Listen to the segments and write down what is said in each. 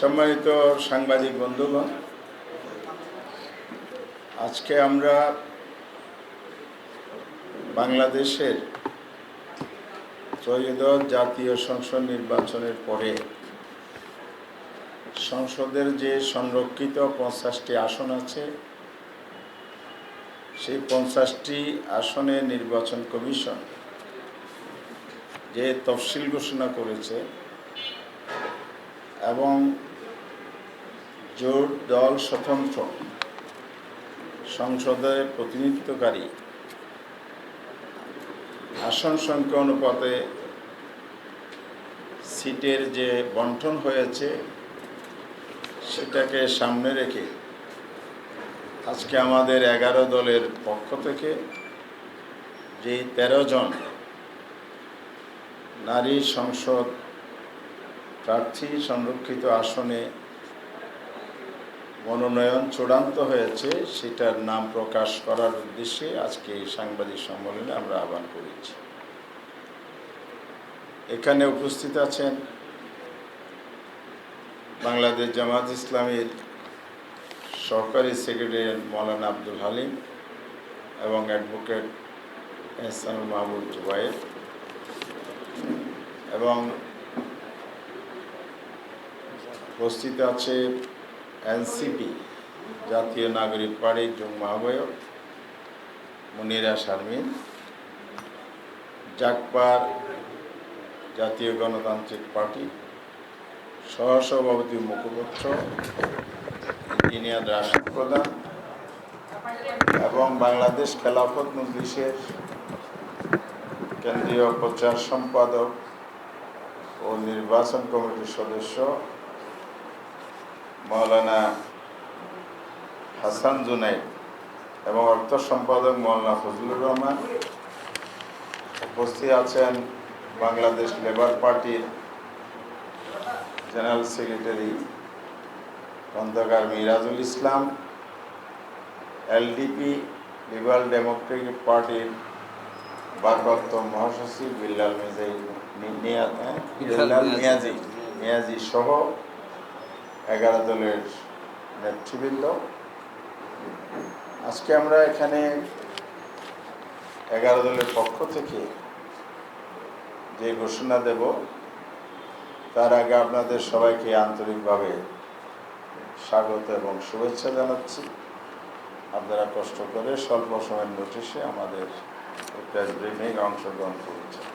সম্মানিত সাংবাদিক বন্ধুগণ, আজকে আমরা বাংলাদেশের ত্রয়োদশ জাতীয় সংসদ নির্বাচনের পরে সংসদের যে সংরক্ষিত 50টি আসন আছে, সেই 50টি আসনে নির্বাচন কমিশন যে তফসিল ঘোষণা করেছে এবং জোট দল স্বতন্ত্র সংসদে প্রতিনিধিত্বকারী আসন সংখ্যা অনুপাতে সিটের যে বণ্টন হয়েছে সেটাকে সামনে রেখে আজকে আমাদের 11 দলের পক্ষ থেকে যে 13 জন নারী সংসদ প্রার্থী সংরক্ষিত আসনে মনোনয়ন চূড়ান্ত হয়েছে, সেটার নাম প্রকাশ করার উদ্দেশ্যে আজকে এই সাংবাদিক সম্মেলনে আমরা আহ্বান করেছি। এখানে উপস্থিত আছেন বাংলাদেশ জামাত ইসলামীর সহকারী সেক্রেটারি মৌলানা আব্দুল হালিম এবং অ্যাডভোকেট এহসানুল মাহবুব জুবায়ের, এবং উপস্থিত আছে এনসিপি জাতীয় নাগরিক পার্টির যুগ্ম আহ্বায়ক মুনিরা শারমিন, জাকপার জাতীয় গণতান্ত্রিক পার্টি সহসভাপতি মুখপাত্র ইঞ্জিনিয়ার রাশিদ প্রধান এবং বাংলাদেশ খেলাফত মজলিসের কেন্দ্রীয় প্রচার সম্পাদক ও নির্বাচন কমিটির সদস্য মৌলানা হাসান জুনাইদ এবং অর্থ সম্পাদক মৌলানা ফজলুর রহমান। উপস্থিত আছেন বাংলাদেশ লেবার পার্টির জেনারেল সেক্রেটারি খন্দকার মিরাজুল ইসলাম, এলডিপি লিবারেল ডেমোক্রেটিক পার্টির ভারপ্রাপ্ত মহাসচিব বিল্লাল মিয়াজি সহ 11 দলের নেতৃবৃন্দ। আজকে আমরা এখানে 11 দলের পক্ষ থেকে যে ঘোষণা দেব, তার আগে আপনাদের সবাইকে আন্তরিকভাবে স্বাগত এবং শুভেচ্ছা জানাচ্ছি। আপনারা কষ্ট করে স্বল্প সময়ের নোটিশে আমাদের প্রেস ব্রিফিং অংশগ্রহণ করেছেন।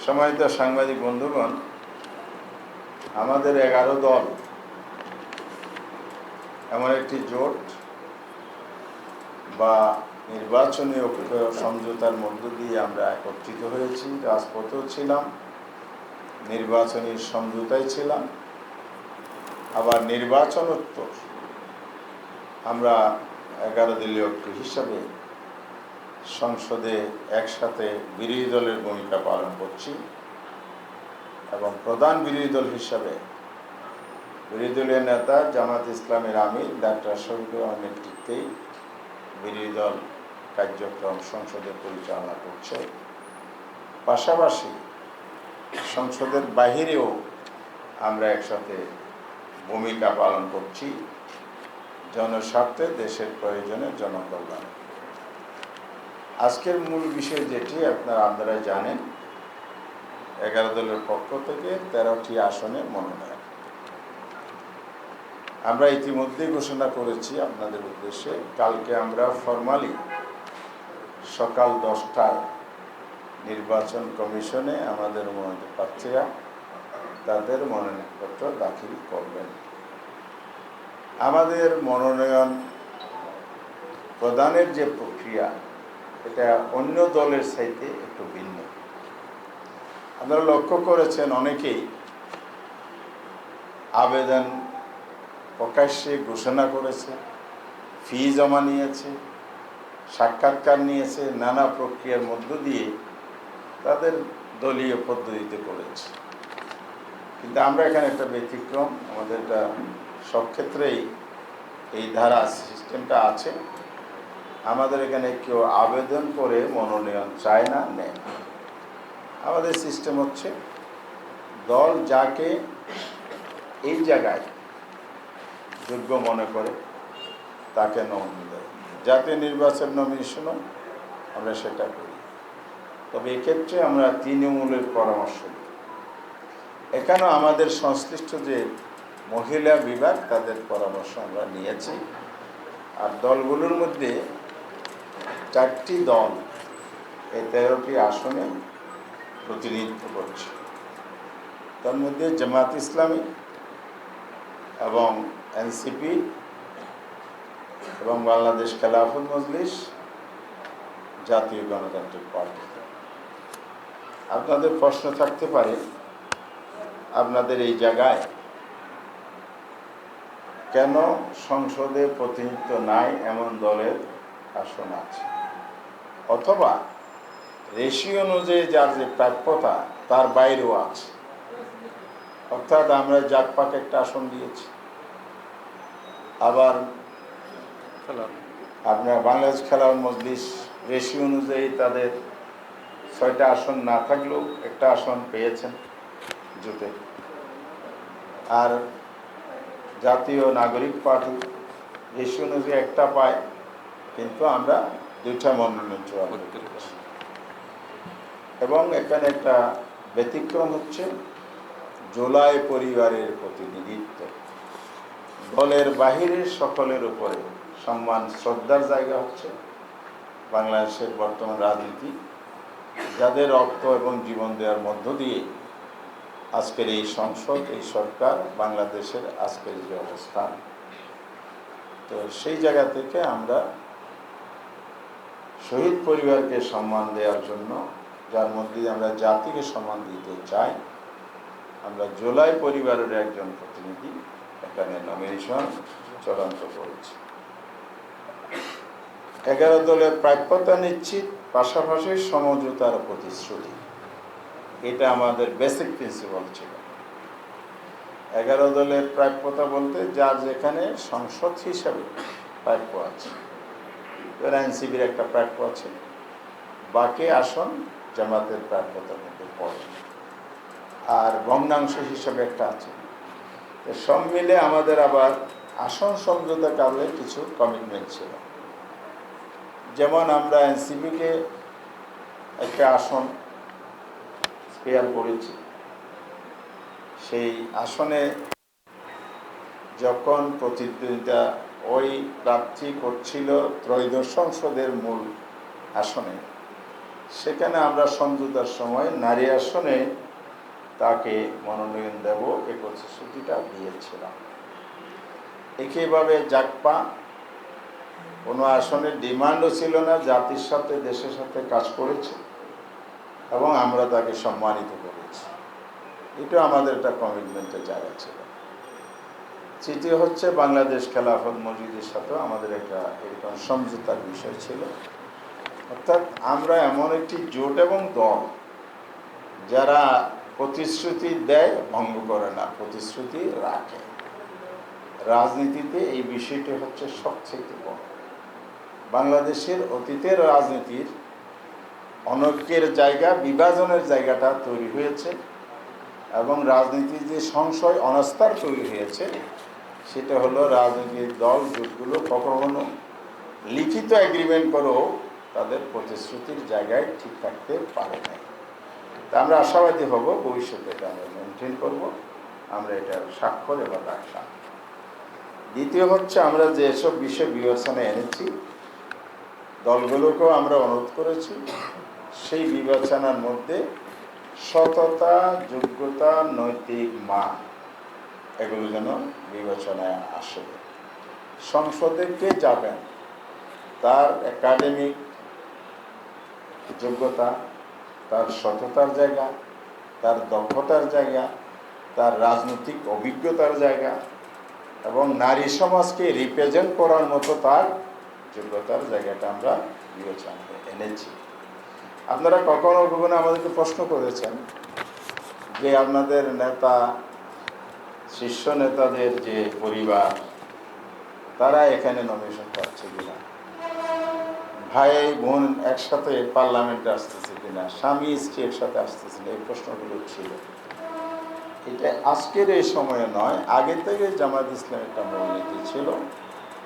সম্মানিত সাংবাদিক বন্ধুগণ, আমাদের 11 দল এমন একটি জোট বা নির্বাচনী সমঝোতার মধ্য দিয়ে আমরা একত্রিত হয়েছি। রাজপথেও ছিলাম, নির্বাচনী সমঝোতায় ছিলাম, আবার নির্বাচনোত্তর আমরা 11 দলীয় ঐক্য হিসাবে সংসদে একসাথে বিরোধী দলের ভূমিকা পালন করছি এবং প্রধান বিরোধী দল হিসাবে বিরোধী দলীয় নেতা জামাত ইসলামের আমির ডাক্তার শফিকুর রহমানের নেতৃত্বেই বিরোধী দল কার্যক্রম সংসদে পরিচালনা করছে। পাশাপাশি সংসদের বাহিরেও আমরা একসাথে ভূমিকা পালন করছি জনস্বার্থে, দেশের প্রয়োজনে, জনকল্যাণে। আজকের মূল বিষয় যেটি আপনারা জানেন, 11 দলের পক্ষ থেকে 13টি আসনে মনোনয়ন আমরা ইতিমধ্যেই ঘোষণা করেছি আপনাদের উদ্দেশ্যে। কালকে আমরা ফরমালি সকাল 10টায় নির্বাচন কমিশনে আমাদের মনোনীত প্রার্থীরা তাদের মনোনয়নপত্র দাখিল করবেন। আমাদের মনোনয়ন প্রদানের যে প্রক্রিয়া, এটা অন্য দলের চাইতে একটু ভিন্ন। আপনারা লক্ষ্য করেছেন, অনেকেই আবেদন প্রকাশ্যে ঘোষণা করেছে, ফি জমা নিয়েছে, সাক্ষাৎকার নিয়েছে, নানা প্রক্রিয়ার মধ্য দিয়ে তাদের দলীয় পদ্ধতিতে করেছে। কিন্তু আমরা এখানে একটা ব্যতিক্রম, আমাদের সব ক্ষেত্রেই এই ধারা সিস্টেমটা আছে। আমাদের এখানে কেউ আবেদন করে মনোনয়ন চায় না, নেয়। আমাদের সিস্টেম হচ্ছে, দল যাকে এই জায়গায় যোগ্য মনে করে তাকে নমিনি দেয়। জাতীয় নির্বাচন নমিনেশনও আমরা সেটা করি। তবে এক্ষেত্রে আমরা তৃণমূলের পরামর্শ দিই। এখানেও আমাদের সংশ্লিষ্ট যে মহিলা বিভাগ তাদের পরামর্শ আমরা নিয়েছি। আর দলগুলোর মধ্যে 4টি দল এই 13টি আসনে প্রতিনিধিত্ব করছে। তার মধ্যে জামাত ইসলামী এবং এনসিপি এবং বাংলাদেশ খেলাফত মজলিস, জাতীয় গণতান্ত্রিক পার্টি। আপনাদের প্রশ্ন থাকতে পারে, আপনাদের এই জায়গায় কেন সংসদে প্রতিনিধিত্ব নাই এমন দলের আসন আছে, অথবা রেশিও অনুযায়ী যার যে প্রাপ্যতা তার বাইরেও আছে। অর্থাৎ আমরা জাকপাকে একটা আসন দিয়েছি, আবার আপনার বাংলাদেশ খেলাফত মজলিস রেশিও অনুযায়ী তাদের 6টা আসন না থাকলেও একটা আসন পেয়েছেন জোটে। আর জাতীয় নাগরিক পার্টি রেশিও অনুযায়ী একটা পায়, কিন্তু আমরা 2টা মনোনয়ন চূড়ান্ত করেছি। এবং এখানে একটা ব্যতিক্রম হচ্ছে জুলাই পরিবারের প্রতিনিধিত্ব। দলের বাহিরের সকলের উপরে সম্মান শ্রদ্ধার জায়গা হচ্ছে বাংলাদেশের বর্তমান রাজনীতি, যাদের রক্ত এবং জীবন দেওয়ার মধ্য দিয়ে আজকের এই সংসদ, এই সরকার, বাংলাদেশের আজকের যে অবস্থান। তো সেই জায়গা থেকে আমরা শহীদ পরিবারকে সম্মান দেওয়ার জন্য, যার মধ্যে আমরা জাতিকে সম্মান দিতে চাই, আমরা জুলাই পরিবারের একজন প্রতিনিধি এখানে নমিনেশন চূড়ান্ত করেছি। 11 দলের প্রাপ্যতা নিশ্চিত, পাশাপাশি সমঝোতার প্রতিশ্রুতি, এটা আমাদের বেসিক প্রিন্সিপাল ছিল। 11 দলের প্রাপ্যতা বলতে যার যেখানে সংসদ হিসাবে প্রাপ্য আছে, এনসিপির একটা প্রাপ্য আছে, বাকি আসন জামাতের প্রাপ্যতার মধ্যে পড়ে, আর ভগ্নাংশ হিসাবে একটা আছে। সব মিলে আমাদের আবার আসন সমঝোতা কারণে কিছু কমিটমেন্ট ছিল। যেমন আমরা এনসিপিকে একটা আসন স্পেয়ার করেছি। সেই আসনে যখন প্রতিদ্বন্দ্বিতা ওই প্রার্থী করছিল ত্রয়োদশ সংসদের মূল আসনে, সেখানে আমরা সমঝোতার সময় নারী আসনে তাকে মনোনয়ন দেব এই প্রতিশ্রুতিটা দিয়েছিলাম। একইভাবে জাকপা কোনো আসনের ডিমান্ডও ছিল না, জাতির সাথে দেশের সাথে কাজ করেছে এবং আমরা তাকে সম্মানিত করেছি। এটা আমাদের একটা কমিটমেন্টের জায়গা ছিল। তৃতীয় হচ্ছে বাংলাদেশ খেলাফত মসজিদের সাথেও আমাদের একটা এরকম সমঝোতার বিষয় ছিল। অর্থাৎ আমরা এমন একটি জোট এবং দল যারা প্রতিশ্রুতি দেয়, ভঙ্গ করে না, প্রতিশ্রুতি রাখে। রাজনীতিতে এই বিষয়টি হচ্ছে সবচেয়ে বড়। বাংলাদেশের অতীতের রাজনীতির অনৈক্যের জায়গা, বিভাজনের জায়গাটা তৈরি হয়েছে, এবং রাজনীতির যে সংশয়, অনাস্থার তৈরি হয়েছে, সেটা হলো রাজনৈতিক দল জোটগুলো কখনো লিখিত এগ্রিমেন্ট করেও তাদের প্রতিশ্রুতির জায়গায় ঠিক থাকতে পারে না। তা আমরা আশাবাদী হব ভবিষ্যতে এটা আমরা মেনটেন করব, আমরা এটার স্বাক্ষর এবার রাখলাম। দ্বিতীয় হচ্ছে আমরা যেসব বিষয় বিবেচনায় এনেছি, দলগুলোকেও আমরা অনুরোধ করেছি সেই বিবেচনার মধ্যে সততা, যোগ্যতা, নৈতিক মান এগুলো যেন বিবেচনায় আসে। সংসদে কে যাবেন তার একাডেমিক যোগ্যতা, তার সততার জায়গা, তার দক্ষতার জায়গা, তার রাজনৈতিক অভিজ্ঞতার জায়গা, এবং নারী সমাজকে রিপ্রেজেন্ট করার মতো তার যোগ্যতার জায়গাটা আমরা বিবেচনায় এনেছি। আপনারা কখনো কখনো আমাদেরকে প্রশ্ন করেছেন যে আপনাদের নেতা, শীর্ষ নেতাদের যে পরিবার, তারা এখানে নমিনেশন পাচ্ছে কিনা, ভাই বোন একসাথে পার্লামেন্টে আসতেছে কিনা, স্বামী স্ত্রী একসাথে আসতেছে না, এই প্রশ্নগুলো ছিল। এটা আজকের এই সময়ে নয়, আগে থেকে জামাত ইসলাম একটা মূলনীতি ছিল,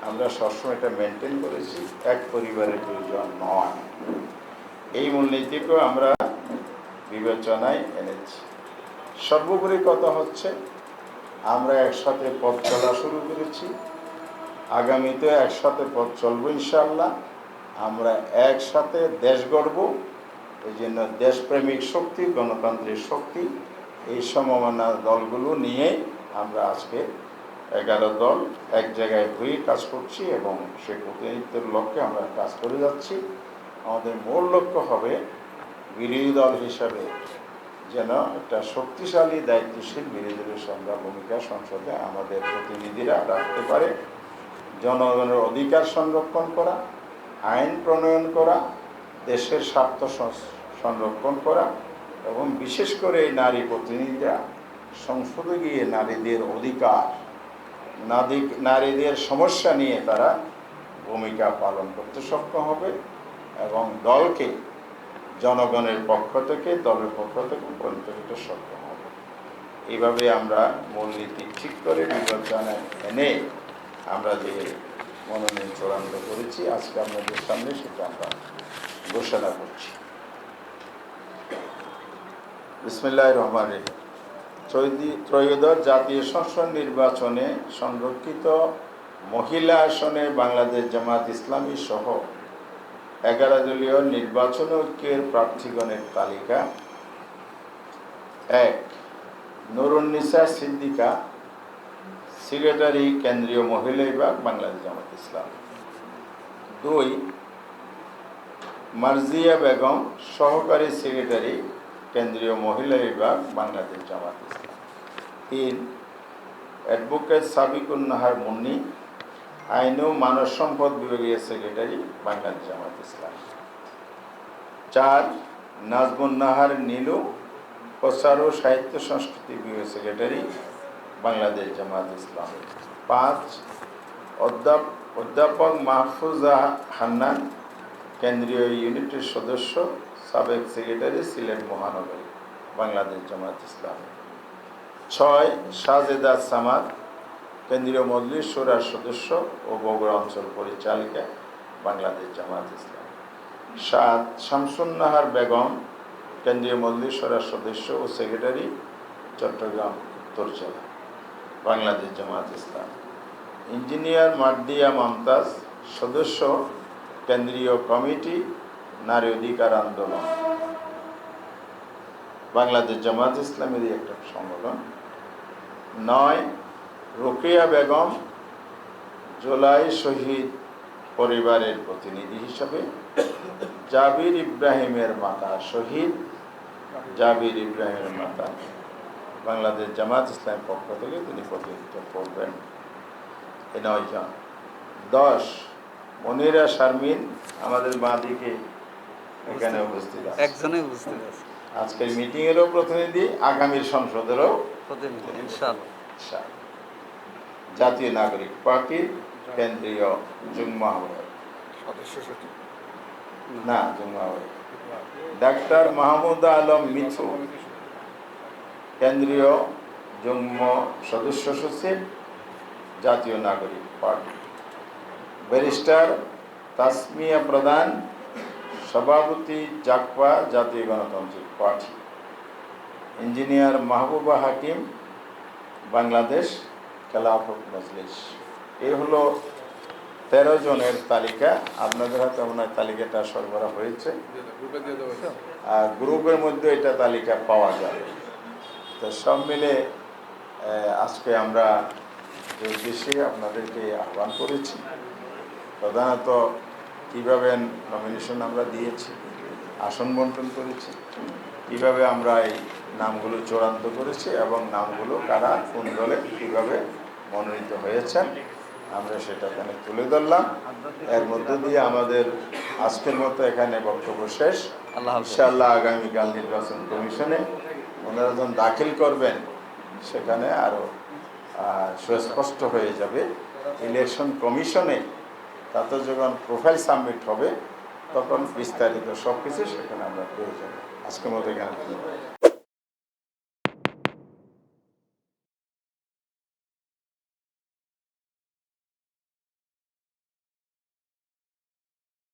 আমরা সবসময় এটা মেনটেন করেছি, এক পরিবারের দুইজন নয়। এই মূলনীতিকেও আমরা বিবেচনায় এনেছি। সর্বোপরি কথা হচ্ছে, আমরা একসাথে পথ চলা শুরু করেছি, আগামীতে একসাথে পথ চলবো ইনশাআল্লাহ। আমরা একসাথে দেশ গড়ব। এই জন্য দেশপ্রেমিক শক্তি, গণতান্ত্রিক শক্তি, এই সমমানা দলগুলো নিয়ে আমরা আজকে 11 দল এক জায়গায় হয়ে কাজ করছি এবং সেই প্রতিনিধিত্বের লক্ষ্যে আমরা কাজ করে যাচ্ছি। আমাদের মূল লক্ষ্য হবে বিরোধী দল হিসাবে যেন একটা শক্তিশালী দায়িত্বশীল বিরোধী দলের সংখ্যা ভূমিকা সংসদে আমাদের প্রতিনিধিরা রাখতে পারে। জনগণের অধিকার সংরক্ষণ করা, আইন প্রণয়ন করা, দেশের স্বার্থ সংরক্ষণ করা এবং বিশেষ করে এই নারী প্রতিনিধিরা সংসদে গিয়ে নারীদের অধিকার, নারীদের সমস্যা নিয়ে তারা ভূমিকা পালন করতে সক্ষম হবে এবং দলকে জনগণের পক্ষ থেকে, দলের পক্ষ থেকে পরিণত করতে সক্ষম হবে। এইভাবে আমরা মূলনীতি ঠিক করে বিবেচনায় এনে আমরা যে মনোনয়ন চূড়ান্ত করেছি, আজকে আপনাদের সামনে সেটা আমরা ঘোষণা করছি। বিসমিল্লাহির রহমানির রহিম। ত্রয়োদশ জাতীয় সংসদ নির্বাচনে সংরক্ষিত মহিলা আসনে বাংলাদেশ জামাত ইসলামী সহ 11 দলীয় নির্বাচন ঐক্যের প্রার্থীগণের তালিকা: 1. নুরুন্নিসা সিদ্দিকা, সেক্রেটারি, কেন্দ্রীয় মহিলা বিভাগ, বাংলাদেশ জামাত ইসলাম। 2. মার্জিয়া বেগম, সহকারী সেক্রেটারি, কেন্দ্রীয় মহিলা বিভাগ, বাংলাদেশ জামাত ইসলাম। 3. অ্যাডভোকেট সাবিকুন নাহার মুন্নি, আইন ও মানব সম্পদ বিভাগীয় সেক্রেটারি, বাংলাদেশ জামাত ইসলাম। 4. নাজমুন নাহার নীলু, প্রচার ও সাহিত্য সংস্কৃতি বিভাগীয় সেক্রেটারি, বাংলাদেশ জামাত ইসলাম। 5. অধ্যাপক মাহফুজা হান্নান, কেন্দ্রীয় ইউনিটের সদস্য, সাবেক সেক্রেটারি, সিলেট মহানগরী, বাংলাদেশ জামাত ইসলাম। 6. সাজেদা সামাদ, কেন্দ্রীয় মজলিস শুরার সদস্য ও বগুড়া অঞ্চল পরিচালিকা, বাংলাদেশ জামাত ইসলাম। 7. শামসুন নাহার বেগম, কেন্দ্রীয় মজলিস শুরার সদস্য ও সেক্রেটারি, চট্টগ্রাম উত্তর জেলা, বাংলাদেশ জামাত ইসলাম। ইঞ্জিনিয়ার মার্দিয়া মমতাজ, সদস্য, কেন্দ্রীয় কমিটি, নারী অধিকার আন্দোলন, বাংলাদেশ জামাত ইসলামেরই একটা সংগঠন। 9. রোকেয়া বেগম, জুলাই শহীদ পরিবারের প্রতিনিধি হিসাবে, জাবির ইব্রাহিমের মাতা, শহীদ জাবির ইব্রাহিমের মাতা, বাংলাদেশ জামাত ইসলামের পক্ষ থেকে তিনি প্রতিনিধিত্ব করবেন। এই 9 জন। 10. মনিরা শারমিন, আমাদের বাঁদিকে এখানে উপস্থিত আছে, একজনই উপস্থিত আছে, আজকের মিটিংয়েরও প্রতিনিধি, আগামীর সংসদেরও প্রতিনিধি ইনশাআল্লাহ। জাতীয় নাগরিক পার্টির কেন্দ্রীয় যুগ্ম আহ্বায়ক, না যুগ্ম আহ্বায়ক ডাক্তার মাহমুদ আলম মিথু, কেন্দ্রীয় যুগ্ম সদস্য সচিব, জাতীয় নাগরিক পার্টি। ব্যারিস্টার তাসমিয়া প্রধান, সভাপতি, জাকপা, জাতীয় গণতান্ত্রিক পার্টি। ইঞ্জিনিয়ার মাহবুবা হাকিম, বাংলাদেশ খেলাফত মজলিস। এই হলো 13 জনের তালিকা। আপনাদের হাতে মনে হয় তালিকাটা সরবরাহ হয়েছে, আর গ্রুপের মধ্যে এটা তালিকা পাওয়া যাবে। তো সব মিলে আজকে আমরা যে উদ্দেশ্যে আপনাদেরকে আহ্বান করেছি, প্রধানত কীভাবে নমিনেশন আমরা দিয়েছি, আসন বন্টন করেছি, কীভাবে আমরা এই নামগুলো চূড়ান্ত করেছি এবং নামগুলো কারা কোন দলে কীভাবে মনোনীত হয়েছেন আমরা সেটা এখানে তুলে ধরলাম। এর মধ্য দিয়ে আমাদের আজকের মতো এখানে বক্তব্য শেষ। ইনশাআল্লাহ আগামীকাল নির্বাচন কমিশনে ওনারা যখন দাখিল করবেন সেখানে আরও সুস্পষ্ট হয়ে যাবে। ইলেকশন কমিশনে তাতে যখন প্রোফাইল সাবমিট হবে তখন বিস্তারিত সব কিছু সেখানে আমরা পেয়ে যাব। আজকের মতো এখানে